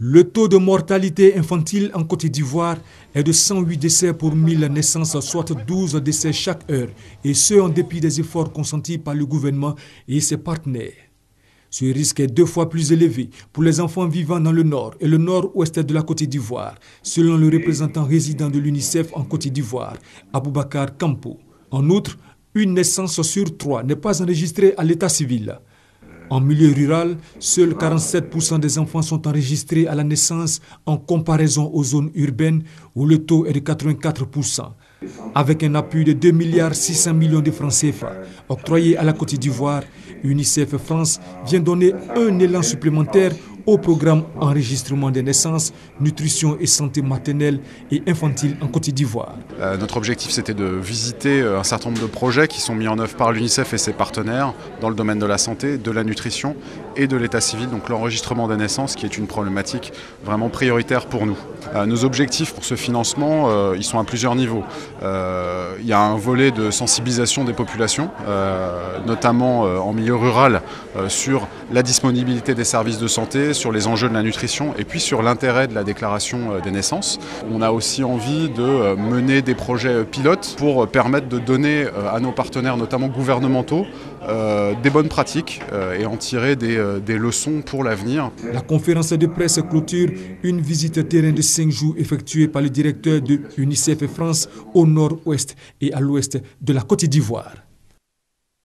Le taux de mortalité infantile en Côte d'Ivoire est de 108 décès pour 1000 naissances, soit 12 décès chaque heure, et ce en dépit des efforts consentis par le gouvernement et ses partenaires. Ce risque est 2 fois plus élevé pour les enfants vivant dans le nord et le nord-ouest de la Côte d'Ivoire, selon le représentant résident de l'UNICEF en Côte d'Ivoire, Aboubacar Campo. En outre, une naissance sur 3 n'est pas enregistrée à l'état civil. En milieu rural, seuls 47% des enfants sont enregistrés à la naissance en comparaison aux zones urbaines où le taux est de 84%. Avec un appui de 2,6 milliards de francs CFA octroyé à la Côte d'Ivoire, UNICEF France vient donner un élan supplémentaire au programme enregistrement des naissances, nutrition et santé maternelle et infantile en Côte d'Ivoire. Notre objectif, c'était de visiter un certain nombre de projets qui sont mis en œuvre par l'UNICEF et ses partenaires dans le domaine de la santé, de la nutrition et de l'état civil, donc l'enregistrement des naissances qui est une problématique vraiment prioritaire pour nous. Nos objectifs pour ce financement, ils sont à plusieurs niveaux. Il y a un volet de sensibilisation des populations, notamment en milieu rural, sur la disponibilité des services de santé, sur les enjeux de la nutrition et puis sur l'intérêt de la déclaration des naissances. On a aussi envie de mener des projets pilotes pour permettre de donner à nos partenaires, notamment gouvernementaux, des bonnes pratiques et en tirer des leçons pour l'avenir. La conférence de presse clôture une visite terrain de 5 jours effectuée par le directeur de UNICEF France au nord-ouest et à l'ouest de la Côte d'Ivoire.